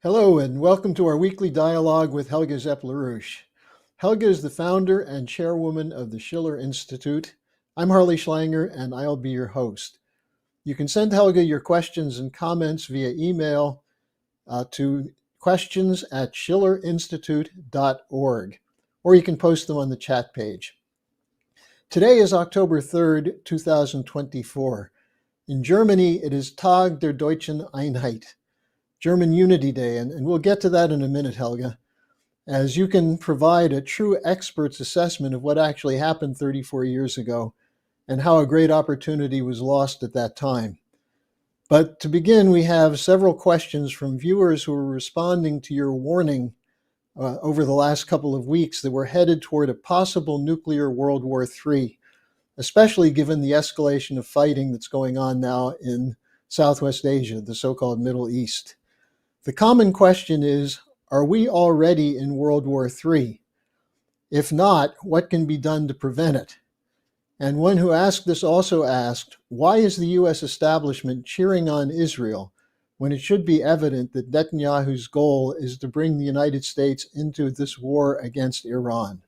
Hello, and welcome to our weekly dialogue with Helga Zepp-LaRouche. Helga is the founder and chairwoman of the Schiller Institute. I'm Harley Schlanger, and I'll be your host. You can send Helga your questions and comments via email to questions@schillerinstitute.org, or you can post them on the chat page. Today is October 3rd, 2024. In Germany, it is Tag der Deutschen Einheit, German Unity Day, and we'll get to that in a minute, Helga, as you can provide a true expert's assessment of what actually happened 34 years ago and how a great opportunity was lost at that time. But to begin, we have several questions from viewers who are responding to your warning over the last couple of weeks that we're headed toward a possible nuclear World War III, especially given the escalation of fighting that's going on now in Southwest Asia, the so-called Middle East. The common question is, are we already in World War III? If not, what can be done to prevent it? And one who asked this also asked, why is the US establishment cheering on Israel when it should be evident that Netanyahu's goal is to bring the United States into this war against Iran?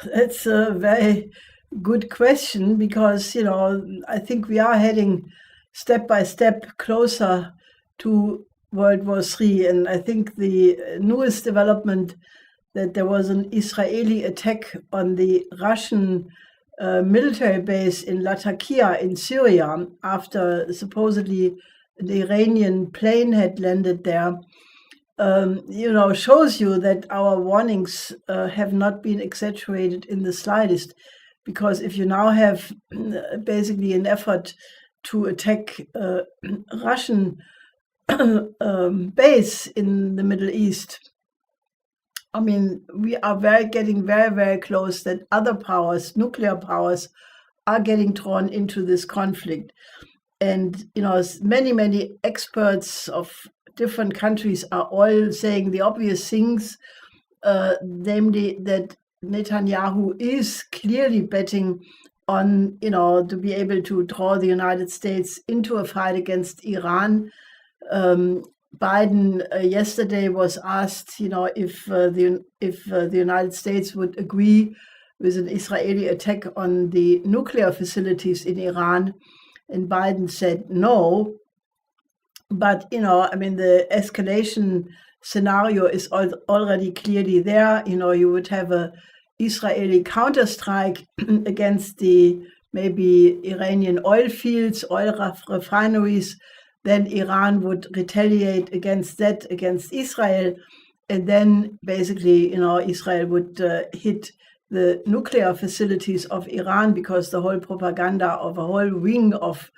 That's a very good question because, I think we are heading step by step closer to World War III. And I think the newest development that there was an Israeli attack on the Russian military base in Latakia in Syria after supposedly the Iranian plane had landed there, shows you that our warnings have not been exaggerated in the slightest. Because if you now have basically an effort to attack Russian base in the Middle East, I mean, we are getting very, very close that other powers, nuclear powers, are getting drawn into this conflict. And, many, many experts of different countries are all saying the obvious things, namely that Netanyahu is clearly betting on, to be able to draw the United States into a fight against Iran. Biden yesterday was asked, if the United States would agree with an Israeli attack on the nuclear facilities in Iran, and Biden said no. But the escalation scenario is already clearly there. You would have a Israeli counterstrike against the maybe Iranian oil fields, oil refineries. Then Iran would retaliate against Israel. And then basically, Israel would hit the nuclear facilities of Iran, because the whole propaganda of a whole wing of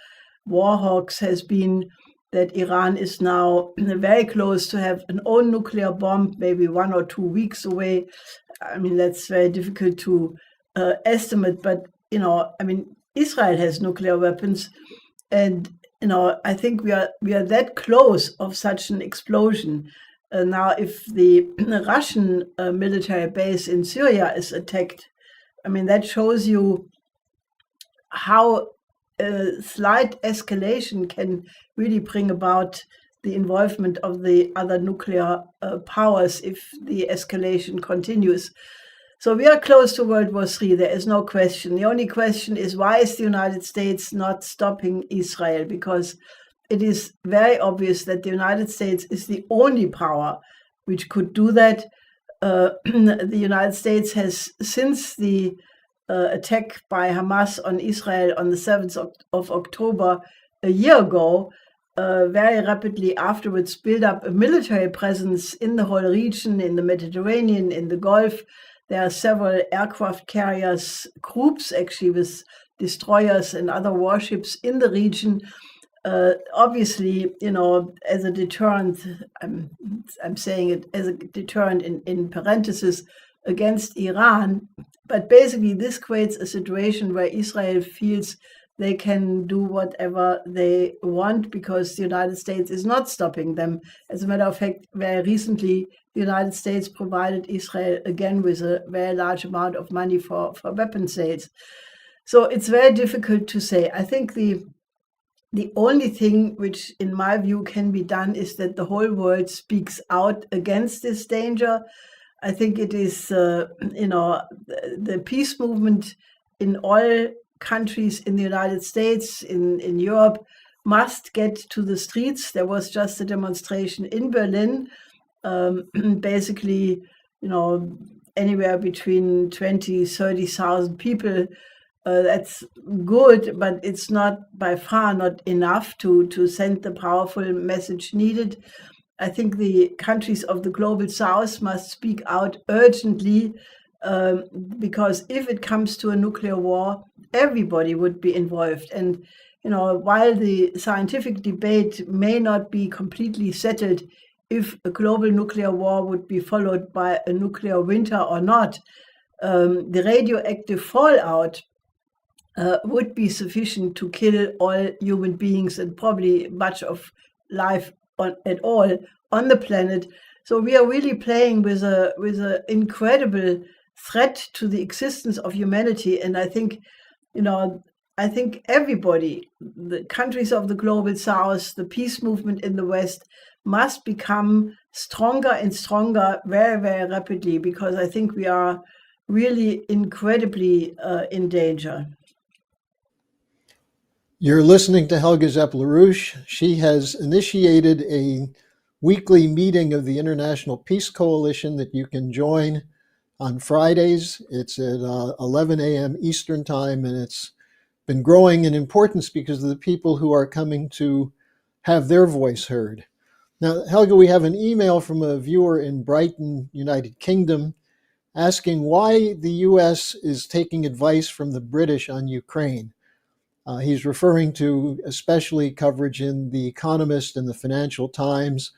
war hawks has been that Iran is now very close to have an own nuclear bomb, maybe 1 or 2 weeks away. I mean, that's very difficult to estimate, but, Israel has nuclear weapons. And, I think we are that close of such an explosion. Now, if the Russian military base in Syria is attacked, that shows you how a slight escalation can really bring about the involvement of the other nuclear powers if the escalation continues. So we are close to World War III, there is no question. The only question is, why is the United States not stopping Israel? Because it is very obvious that the United States is the only power which could do that. The United States has, since the attack by Hamas on Israel on the 7th of October a year ago, very rapidly afterwards built up a military presence in the whole region, in the Mediterranean, in the Gulf. There are several aircraft carriers groups, actually, with destroyers and other warships in the region. Obviously, as a deterrent, I'm saying it as a deterrent in parentheses, against Iran. But basically, this creates a situation where Israel feels they can do whatever they want because the United States is not stopping them. As a matter of fact, very recently, the United States provided Israel again with a very large amount of money for weapon sales. So it's very difficult to say. I think the the only thing which, in my view, can be done is that the whole world speaks out against this danger. I think it is, the peace movement in all countries in the United States, in Europe, must get to the streets. There was just a demonstration in Berlin, basically, anywhere between 20, 30,000 people. That's good, but it's not by far not enough to send the powerful message needed. I think the countries of the global south must speak out urgently, because if it comes to a nuclear war, everybody would be involved. And while the scientific debate may not be completely settled if a global nuclear war would be followed by a nuclear winter or not, the radioactive fallout would be sufficient to kill all human beings and probably much of life at all on the planet. So we are really playing with a incredible threat to the existence of humanity. And I think, everybody, the countries of the global south, the peace movement in the West, must become stronger and stronger very, very rapidly, because I think we are really incredibly in danger. You're listening to Helga Zepp-LaRouche. She has initiated a weekly meeting of the International Peace Coalition that you can join on Fridays. It's at 11 a.m. Eastern Time, and it's been growing in importance because of the people who are coming to have their voice heard. Now, Helga, we have an email from a viewer in Brighton, United Kingdom, asking why the U.S. is taking advice from the British on Ukraine. He's referring to especially coverage in The Economist and the Financial Times.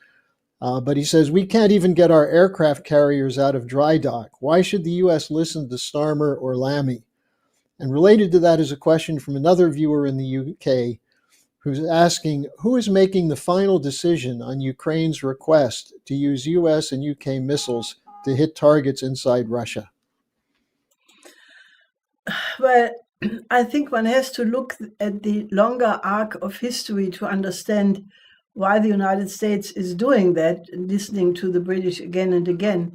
But he says, we can't even get our aircraft carriers out of dry dock. Why should the U.S. listen to Starmer or Lammy? And related to that is a question from another viewer in the UK who's asking, who is making the final decision on Ukraine's request to use US and UK missiles to hit targets inside Russia? Well, I think one has to look at the longer arc of history to understand why the United States is doing that, listening to the British again and again.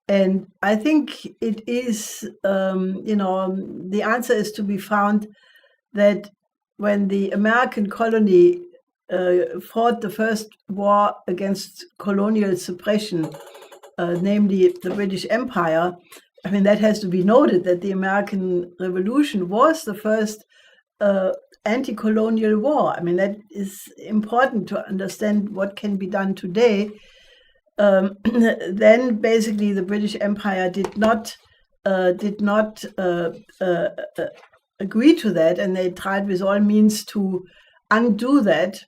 And I think it is, the answer is to be found that when the American colony fought the first war against colonial suppression, namely the British Empire, I mean, that has to be noted that the American Revolution was the first anti-colonial war. I mean, that is important to understand what can be done today. Then basically the British Empire did not agree to that, and they tried with all means to undo that.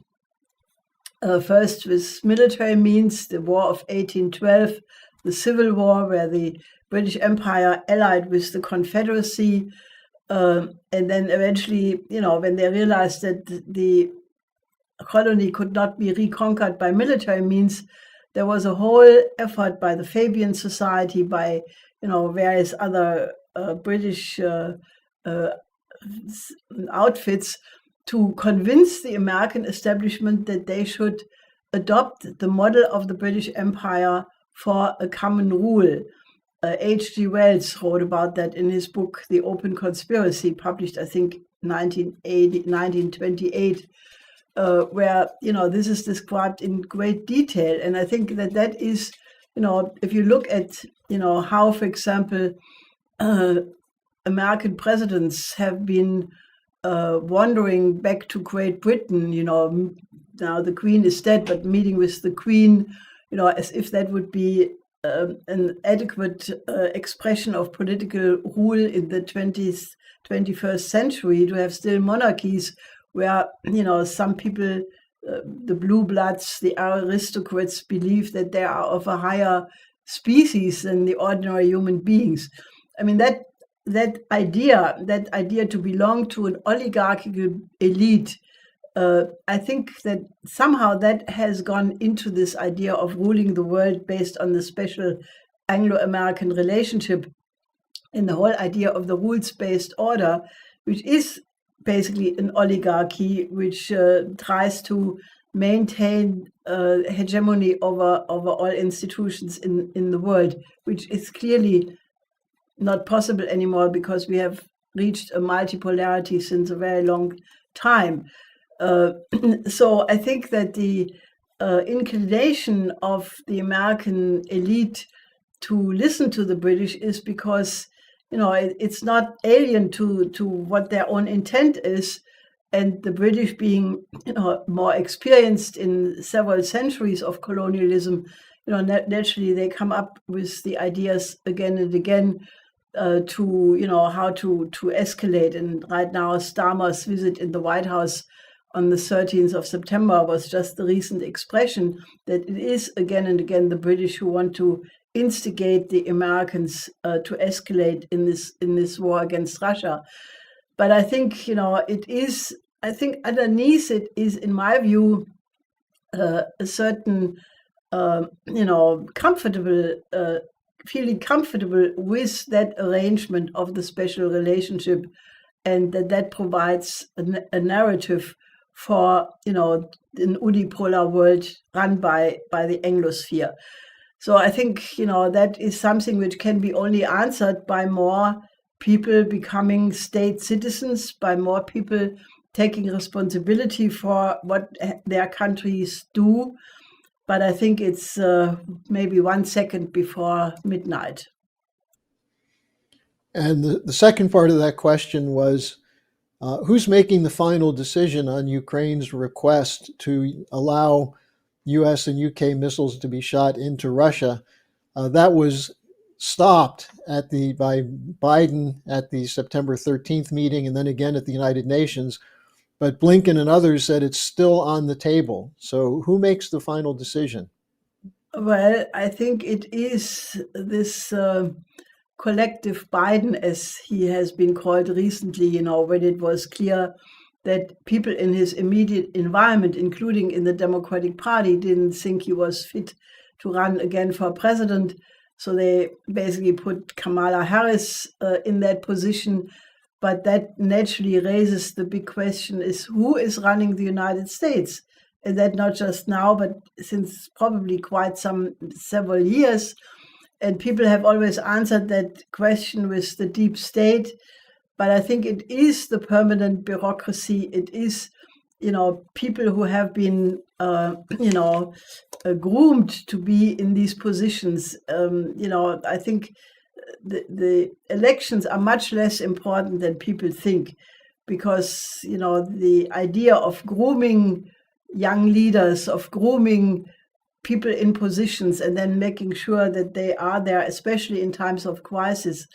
First with military means, the War of 1812, the Civil War, where the British Empire allied with the Confederacy, and then eventually, when they realized that the colony could not be reconquered by military means, there was a whole effort by the Fabian Society, by various other British outfits, to convince the American establishment that they should adopt the model of the British Empire for a common rule. H.G. Wells wrote about that in his book, The Open Conspiracy, published, I think, 1928, where, this is described in great detail. And I think that is, if you look at, how, for example, American presidents have been wandering back to Great Britain, now the Queen is dead, but meeting with the Queen, as if that would be an adequate expression of political rule in the 21st century, to have still monarchies where, some people, the blue bloods, the aristocrats, believe that they are of a higher species than the ordinary human beings. I mean, that idea to belong to an oligarchical elite, I think that somehow that has gone into this idea of ruling the world based on the special Anglo-American relationship, and the whole idea of the rules-based order, which is basically an oligarchy which tries to maintain hegemony over all institutions in the world, which is clearly not possible anymore because we have reached a multipolarity since a very long time. So I think that the inclination of the American elite to listen to the British is because, you know, it's not alien to what their own intent is. And the British being, you know, more experienced in several centuries of colonialism, you know, naturally they come up with the ideas again and again to, you know, how to escalate. And right now, Starmer's visit in the White House on the 13th of September was just the recent expression that it is again and again the British who want to instigate the Americans to escalate in this war against Russia. But I think, you know, I think underneath it is, in my view, a certain, you know, feeling comfortable with that arrangement of the special relationship, and that provides a narrative for, you know, an unipolar world run by the Anglosphere. So I think, you know, that is something which can be only answered by more people becoming state citizens, by more people taking responsibility for what their countries do. But I think it's maybe 1 second before midnight. And the second part of that question was, who's making the final decision on Ukraine's request to allow US and UK missiles to be shot into Russia? That was stopped by Biden at the September 13th meeting and then again at the United Nations. But Blinken and others said it's still on the table. So who makes the final decision? Well, I think it is this collective Biden, as he has been called recently, you know, when it was clear that people in his immediate environment, including in the Democratic Party, didn't think he was fit to run again for president. So they basically put Kamala Harris in that position. But that naturally raises the big question is who is running the United States? And that not just now, but since probably quite several years. And people have always answered that question with the deep state. But I think it is the permanent bureaucracy. It is, you know, people who have been, you know, groomed to be in these positions. You know, I think the elections are much less important than people think, because, you know, the idea of grooming young leaders, of grooming people in positions and then making sure that they are there, especially in times of crisis,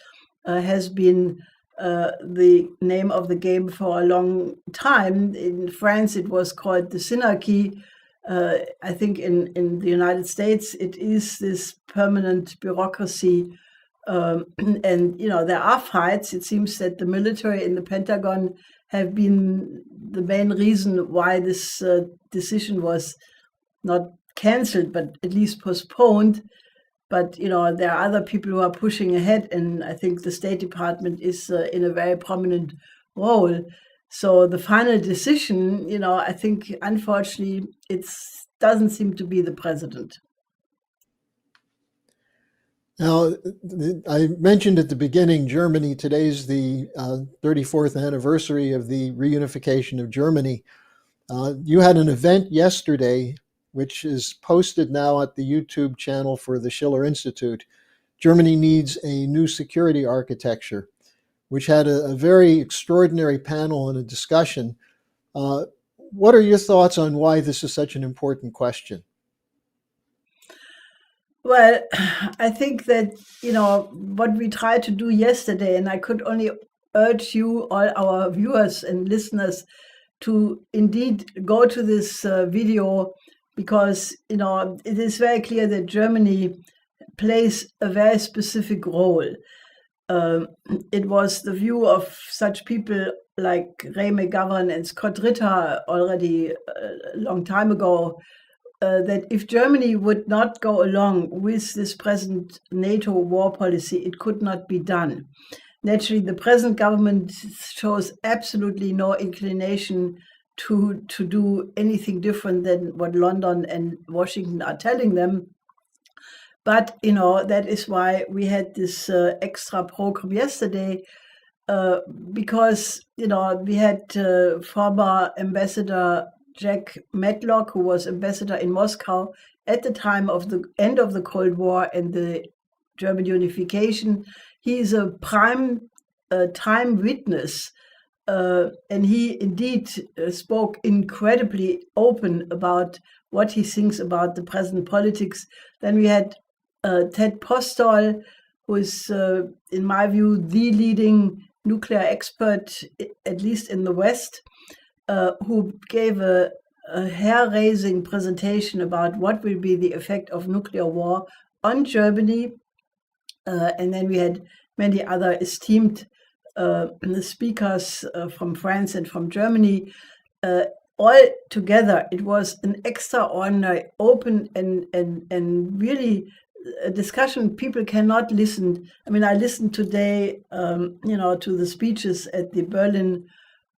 has been the name of the game for a long time. In France, it was called the synarchy. I think in the United States, it is this permanent bureaucracy. And, you know, there are fights. It seems that the military and the Pentagon have been the main reason why this decision was not cancelled, but at least postponed. But, you know, there are other people who are pushing ahead, and I think the State Department is in a very prominent role. So the final decision, you know, I think, unfortunately, it doesn't seem to be the president. Now, I mentioned at the beginning, Germany, today's the 34th anniversary of the reunification of Germany. You had an event yesterday, which is posted now at the YouTube channel for the Schiller Institute. Germany Needs a New Security Architecture, which had a very extraordinary panel and a discussion. What are your thoughts on why this is such an important question? Well, I think that, you know, what we tried to do yesterday, and I could only urge you, all our viewers and listeners, to indeed go to this video, because, you know, it is very clear that Germany plays a very specific role. It was the view of such people like Ray McGovern and Scott Ritter already a long time ago, that if Germany would not go along with this present NATO war policy, it could not be done. naturally, the present government shows absolutely no inclination to do anything different than what London and Washington are telling them. But, that is why we had this extra program yesterday, because, we had former Ambassador Jack Matlock, who was ambassador in Moscow at the time of the end of the Cold War and the German Reunification. He is a prime time witness, and he indeed spoke incredibly open about what he thinks about the present politics. Then we had Ted Postol, who is, in my view, the leading nuclear expert, at least in the West, who gave a hair-raising presentation about what will be the effect of nuclear war on Germany. And then we had many other esteemed speakers from France and from Germany. All together, it was an extraordinary, open and really a discussion people cannot listen. I mean, I listened today, to the speeches at the Berlin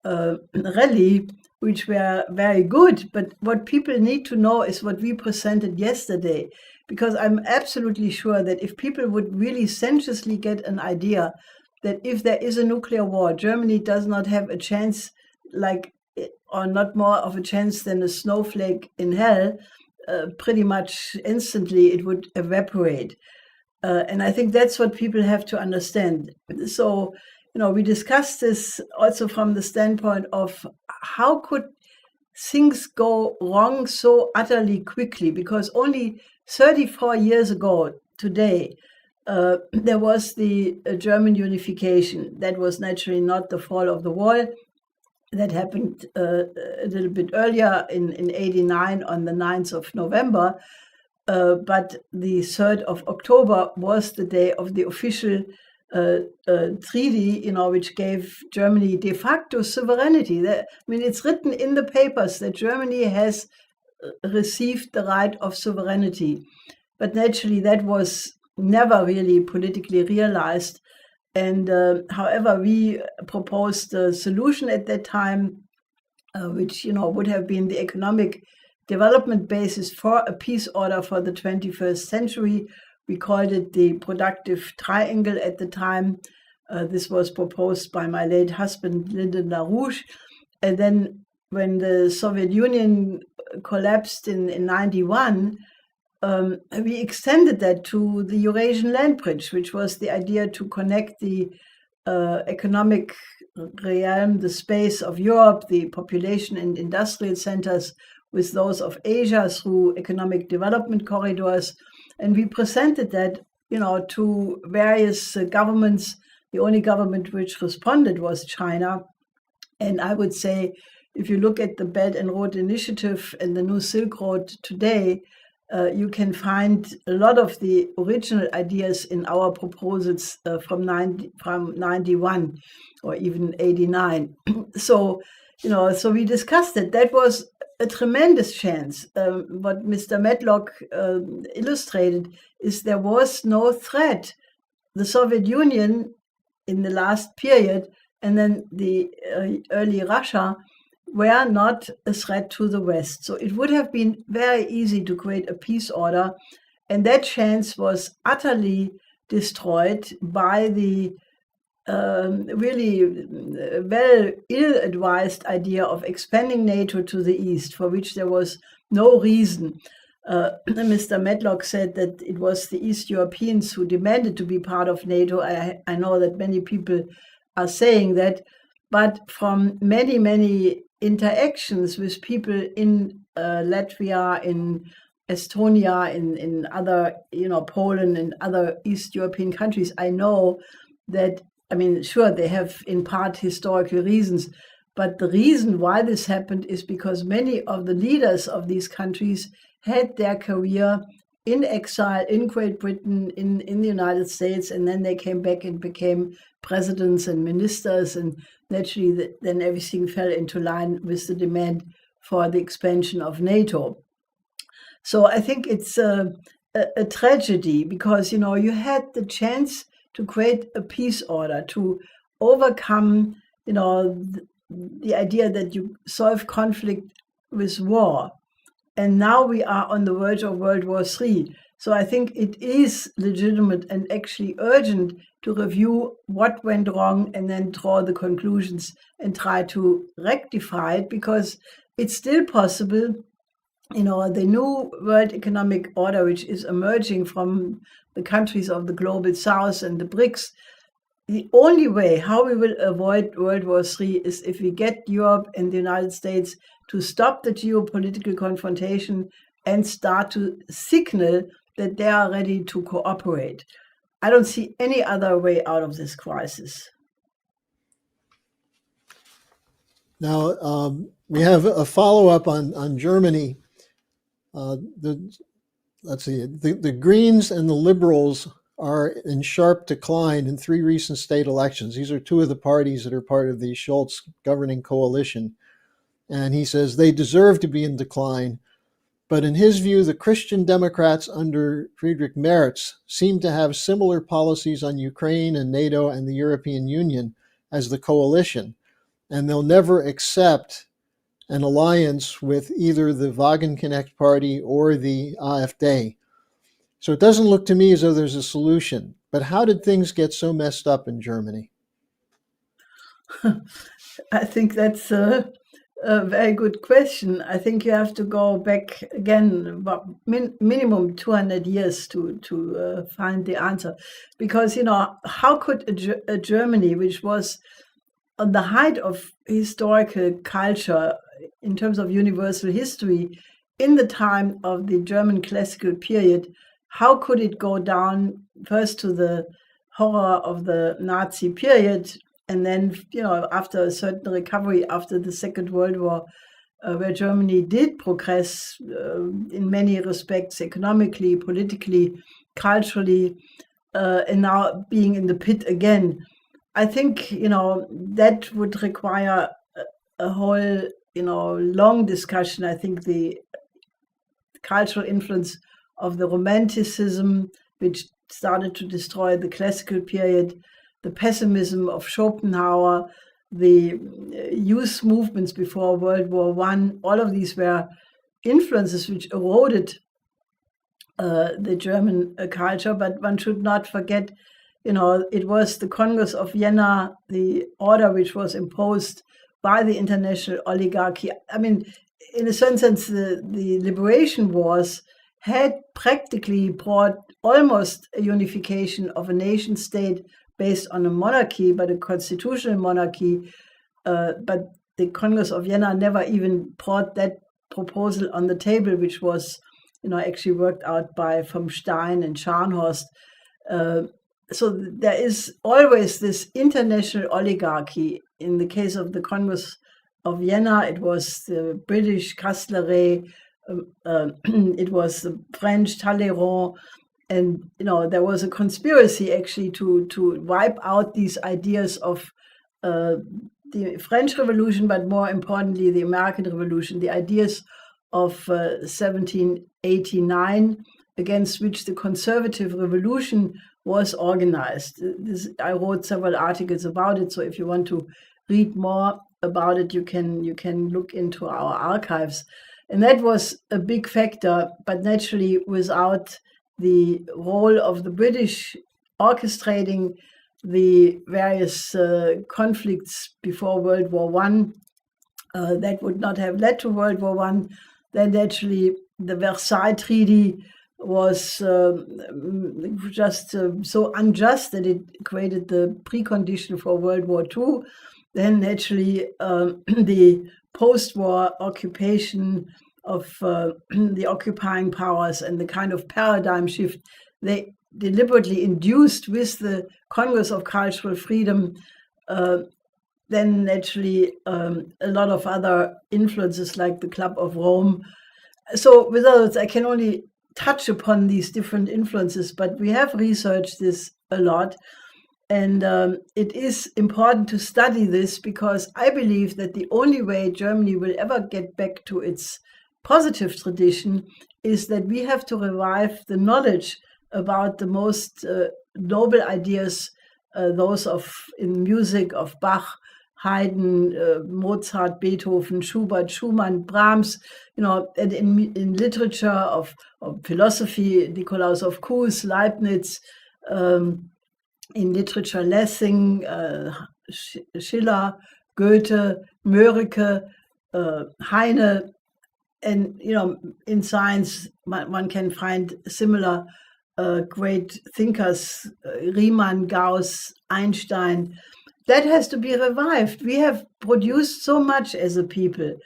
rally, which were very good. But what people need to know is what we presented yesterday, because I'm absolutely sure that if people would really sensuously get an idea that if there is a nuclear war, Germany does not have a chance, or not more of a chance than a snowflake in hell, pretty much instantly it would evaporate. And I think that's what people have to understand. So, we discussed this also from the standpoint of how could things go wrong so utterly quickly, because only 34 years ago today, there was the German Reunification. That was naturally not the fall of the wall. That happened a little bit earlier in 89 on the 9th of November. But the 3rd of October was the day of the official treaty, which gave Germany de facto sovereignty. It's written in the papers that Germany has received the right of sovereignty. But naturally, that was never really politically realized. And however, we proposed a solution at that time, which would have been the economic development basis for a peace order for the 21st century. We called it the productive triangle at the time. This was proposed by my late husband, Lyndon LaRouche. And then when the Soviet Union collapsed in 91, we extended that to the Eurasian land bridge, which was the idea to connect the economic realm, the space of Europe, the population and industrial centers with those of Asia through economic development corridors. And we presented that, to various governments. The only government which responded was China. And I would say, if you look at the Belt and Road Initiative and the New Silk Road today, you can find a lot of the original ideas in our proposals from 91 or even 89. So we discussed it. That was a tremendous chance. What Mr. Matlock illustrated is there was no threat. The Soviet Union in the last period and then the early Russia were not a threat to the West. So it would have been very easy to create a peace order. And that chance was utterly destroyed by the really well ill-advised idea of expanding NATO to the east, for which there was no reason. Mr. Matlock said that it was the East Europeans who demanded to be part of NATO. I know that many people are saying that, but from many, many interactions with people in Latvia, in Estonia, in other, Poland and other East European countries, I know that, sure, they have in part historical reasons, but the reason why this happened is because many of the leaders of these countries had their career in exile in Great Britain, in the United States, and then they came back and became presidents and ministers, and naturally then everything fell into line with the demand for the expansion of NATO. So I think it's a tragedy because, you had the chance to create a peace order, to overcome, the idea that you solve conflict with war. And now we are on the verge of World War III. So I think it is legitimate and actually urgent to review what went wrong and then draw the conclusions and try to rectify it, because it's still possible. The new world economic order, which is emerging from the countries of the global south and the BRICS, the only way how we will avoid World War III is if we get Europe and the United States to stop the geopolitical confrontation and start to signal that they are ready to cooperate. I don't see any other way out of this crisis. Now, we have a follow-up on Germany. Let's see, the Greens and the Liberals are in sharp decline in 3 recent state elections. These are 2 of the parties that are part of the Scholz governing coalition. And he says they deserve to be in decline. But in his view, the Christian Democrats under Friedrich Merz seem to have similar policies on Ukraine and NATO and the European Union as the coalition. And they'll never accept an alliance with either the Wagenknecht party or the AfD. So it doesn't look to me as though there's a solution. But how did things get so messed up in Germany? I think that's a very good question. I think you have to go back again about minimum 200 years to find the answer. Because, how could a Germany, which was on the height of historical culture in terms of universal history in the time of the German classical period, how could it go down first to the horror of the Nazi period, and then, after a certain recovery after the Second World War, where Germany did progress in many respects, economically, politically, culturally, and now being in the pit again. I think, that would require a whole, long discussion. I think the cultural influence of the Romanticism, which started to destroy the classical period, the pessimism of Schopenhauer, the youth movements before World War I, all of these were influences which eroded the German culture. But one should not forget, it was the Congress of Vienna, the order which was imposed by the international oligarchy. I mean, in a certain sense, the liberation wars had practically brought almost a unification of a nation state based on a monarchy, but a constitutional monarchy. But the Congress of Vienna never even brought that proposal on the table, which was, actually worked out by von Stein and Scharnhorst. So there is always this international oligarchy. In the case of the Congress of Vienna, it was the British Castlereagh, it was the French Talleyrand, and there was a conspiracy actually to wipe out these ideas of the French Revolution, but more importantly the American Revolution, the ideas of 1789, against which the conservative revolution was organized. I wrote several articles about it, so if you want to read more about it, you can look into our archives. And that was a big factor, but naturally without the role of the British orchestrating the various conflicts before World War I, that would not have led to World War I. Then naturally the Versailles Treaty was just so unjust that it created the precondition for World War II. Then naturally the post-war occupation of the occupying powers and the kind of paradigm shift they deliberately induced with the Congress of Cultural Freedom, then naturally a lot of other influences like the Club of Rome. So with other words, I can only touch upon these different influences, but we have researched this a lot. And it is important to study this, because I believe that the only way Germany will ever get back to its positive tradition is that we have to revive the knowledge about the most noble ideas, those of in music of Bach, Haydn, Mozart, Beethoven, Schubert, Schumann, Brahms, and in literature of philosophy, Nikolaus of Kues, Leibniz, in literature, Lessing, Schiller, Goethe, Mörike, Heine, and in science one can find similar great thinkers, Riemann, Gauss, Einstein. That has to be revived. We have produced so much as a people,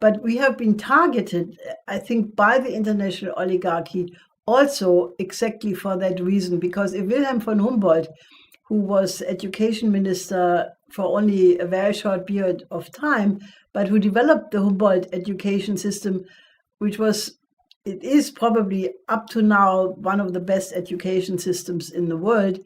but we have been targeted, I think, by the international oligarchy also exactly for that reason, because if Wilhelm von Humboldt, who was education minister for only a very short period of time, but who developed the Humboldt education system, it is probably up to now one of the best education systems in the world,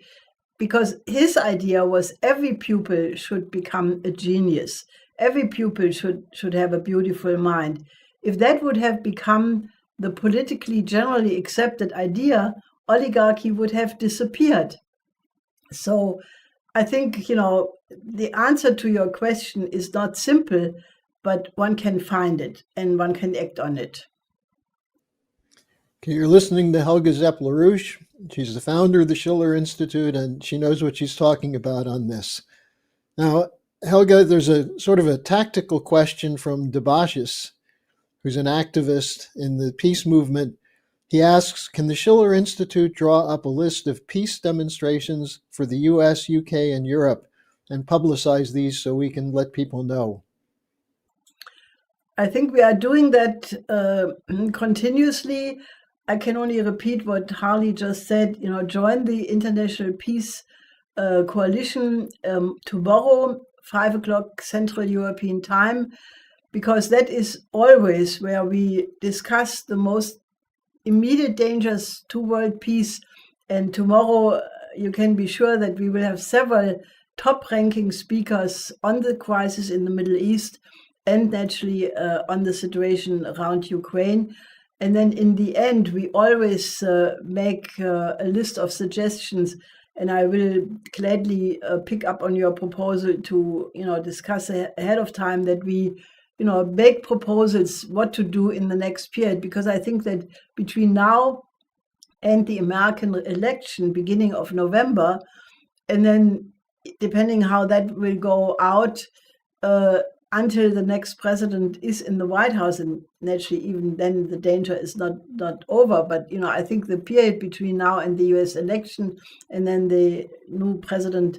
because his idea was every pupil should become a genius. Every pupil should have a beautiful mind. If that would have become the politically generally accepted idea, oligarchy would have disappeared. So I think, the answer to your question is not simple, but one can find it and one can act on it. Okay, you're listening to Helga Zepp-LaRouche. She's the founder of the Schiller Institute, and she knows what she's talking about on this. Now, Helga, there's a sort of a tactical question from Debashis, who's an activist in the peace movement. He asks, can the Schiller Institute draw up a list of peace demonstrations for the US, UK, and Europe and publicize these so we can let people know? I think we are doing that continuously. I can only repeat what Harley just said, join the International Peace Coalition tomorrow, 5 o'clock Central European Time, because that is always where we discuss the most immediate dangers to world peace. And tomorrow you can be sure that we will have several top-ranking speakers on the crisis in the Middle East and naturally on the situation around Ukraine. And then in the end, we always make a list of suggestions, and I will gladly pick up on your proposal to, discuss ahead of time that we, make proposals what to do in the next period, because I think that between now and the American election, beginning of November, and then depending how that will go out, until the next president is in the White House, and naturally even then the danger is not over. But I think the period between now and the US election and then the new president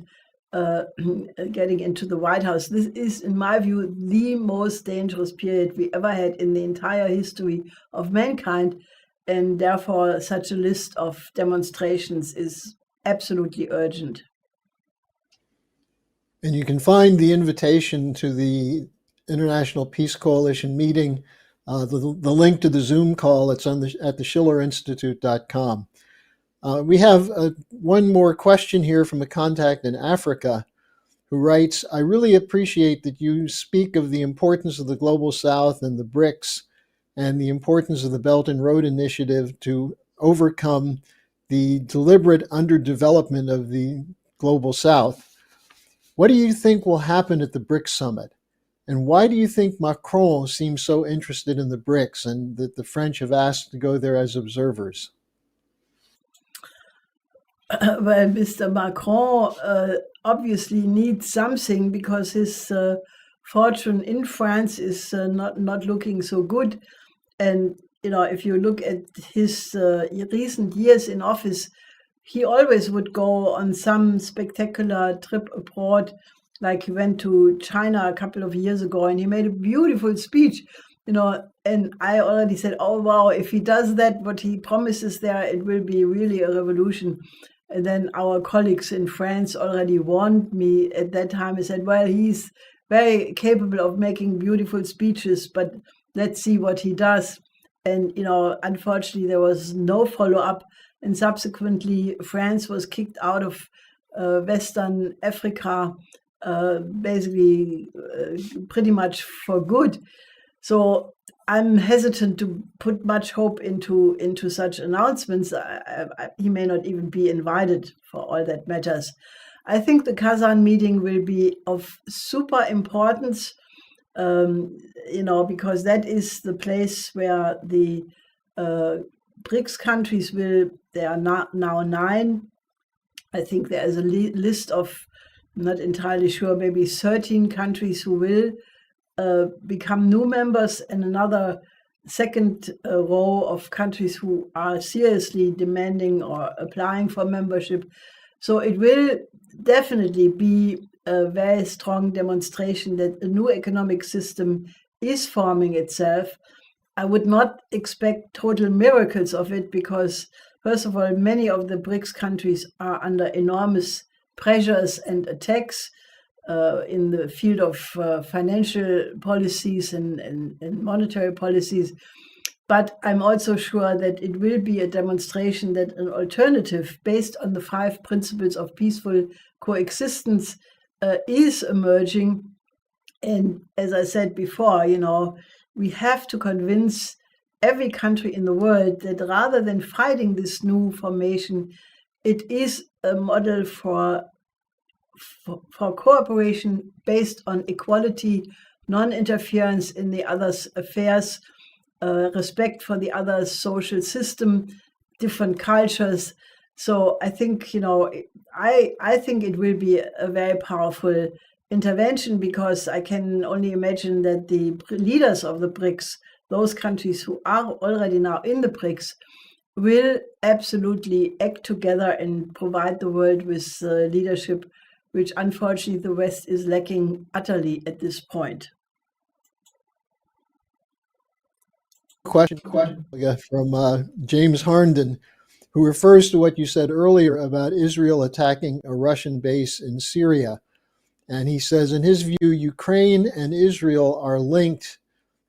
getting into the White House, this is, in my view, the most dangerous period we ever had in the entire history of mankind. And therefore, such a list of demonstrations is absolutely urgent. And you can find the invitation to the International Peace Coalition meeting, the link to the Zoom call, it's at theshillerinstitute.com. We have one more question here from a contact in Africa who writes, I really appreciate that you speak of the importance of the Global South and the BRICS and the importance of the Belt and Road Initiative to overcome the deliberate underdevelopment of the Global South. What do you think will happen at the BRICS summit? And why do you think Macron seems so interested in the BRICS and that the French have asked to go there as observers? Well, Mr. Macron obviously needs something because his fortune in France is not looking so good. And, if you look at his recent years in office, he always would go on some spectacular trip abroad. Like he went to China a couple of years ago and he made a beautiful speech, and I already said, oh, wow, if he does that, what he promises there, it will be really a revolution. And then our colleagues in France already warned me at that time. I said, well, he's very capable of making beautiful speeches, but let's see what he does. And, unfortunately, there was no follow-up. And subsequently, France was kicked out of Western Africa, basically pretty much for good. So I'm hesitant to put much hope into such announcements. He may not even be invited, for all that matters. I think the Kazan meeting will be of super importance, because that is the place where the BRICS countries there are now 9. I think there is a list of, I'm not entirely sure, maybe 13 countries who will become new members, and another second row of countries who are seriously demanding or applying for membership. So it will definitely be a very strong demonstration that a new economic system is forming itself. I would not expect total miracles of it because, first of all, many of the BRICS countries are under enormous pressures and attacks in the field of financial policies and monetary policies. But I'm also sure that it will be a demonstration that an alternative based on the 5 principles of peaceful coexistence is emerging. And as I said before, we have to convince every country in the world that rather than fighting this new formation, it is a model for cooperation based on equality, non-interference in the other's affairs, respect for the other's social system, different cultures. So I think, I think it will be a very powerful intervention, because I can only imagine that the leaders of the BRICS, those countries who are already now in the BRICS, will absolutely act together and provide the world with leadership, which unfortunately the West is lacking utterly at this point. Question from James Harnden, who refers to what you said earlier about Israel attacking a Russian base in Syria. And he says, in his view, Ukraine and Israel are linked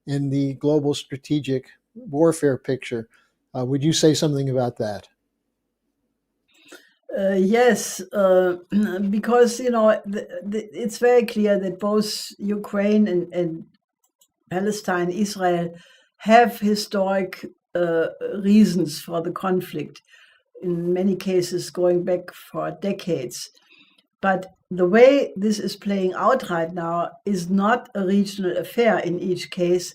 in the global strategic warfare picture. Would you say something about that? Yes, because, it's very clear that both Ukraine and Palestine, Israel, have historic reasons for the conflict, in many cases going back for decades. But the way this is playing out right now is not a regional affair in each case,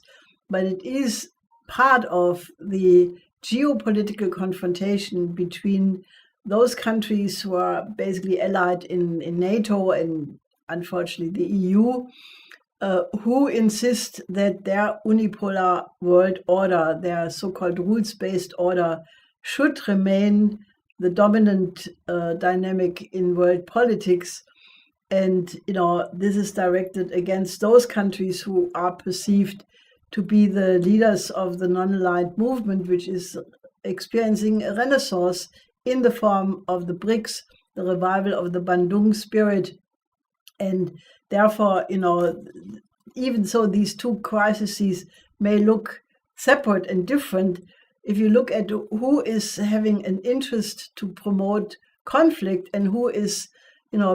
but it is part of the geopolitical confrontation between those countries who are basically allied in NATO and unfortunately the EU, who insist that their unipolar world order, their so-called rules-based order, should remain the dominant dynamic in world politics. And, this is directed against those countries who are perceived to be the leaders of the non-aligned movement, which is experiencing a renaissance in the form of the BRICS, the revival of the Bandung spirit. And therefore, even so these two crises may look separate and different, if you look at who is having an interest to promote conflict and who is,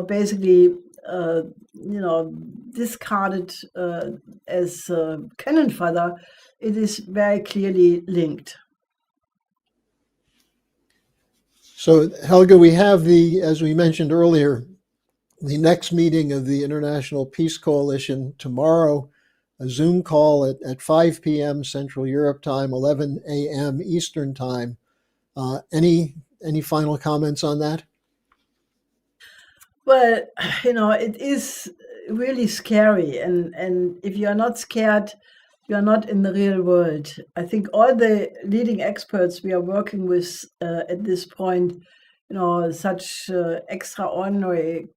basically, discarded as cannon fodder, it is very clearly linked. So, Helga, we have as we mentioned earlier, the next meeting of the International Peace Coalition tomorrow, a Zoom call at 5 p.m. Central Europe time, 11 a.m. Eastern time. Any final comments on that? Well, it is really scary. And if you are not scared, you are not in the real world. I think all the leading experts we are working with at this point, such extraordinary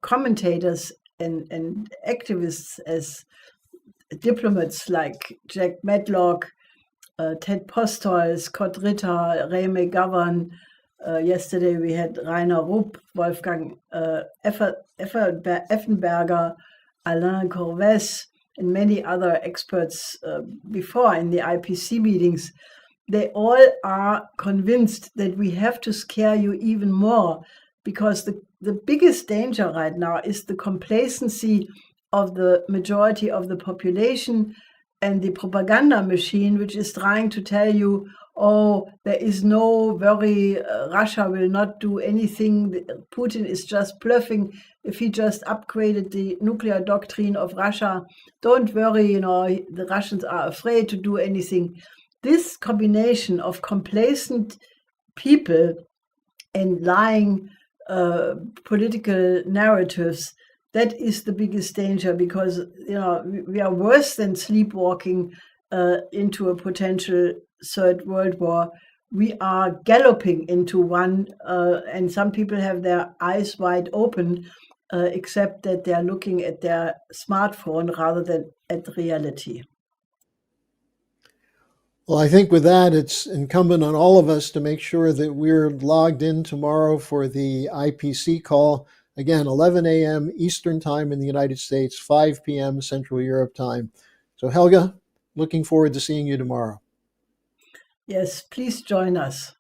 commentators and activists as diplomats like Jack Matlock, Ted Postol, Scott Ritter, Ray McGovern. Yesterday we had Rainer Rupp, Wolfgang Effenberger, Alain Corvès, and many other experts before in the IPC meetings. They all are convinced that we have to scare you even more, because the biggest danger right now is the complacency of the majority of the population and the propaganda machine, which is trying to tell you, oh, there is no worry, Russia will not do anything, Putin is just bluffing if he just upgraded the nuclear doctrine of Russia. Don't worry, the Russians are afraid to do anything. This combination of complacent people and lying political narratives, that is the biggest danger, because we are worse than sleepwalking into a potential third world war. We are galloping into one, and some people have their eyes wide open, except that they are looking at their smartphone rather than at reality. Well, I think with that, it's incumbent on all of us to make sure that we're logged in tomorrow for the IPC call. Again, 11 a.m. Eastern Time in the United States, 5 p.m. Central Europe Time. So, Helga, looking forward to seeing you tomorrow. Yes, please join us.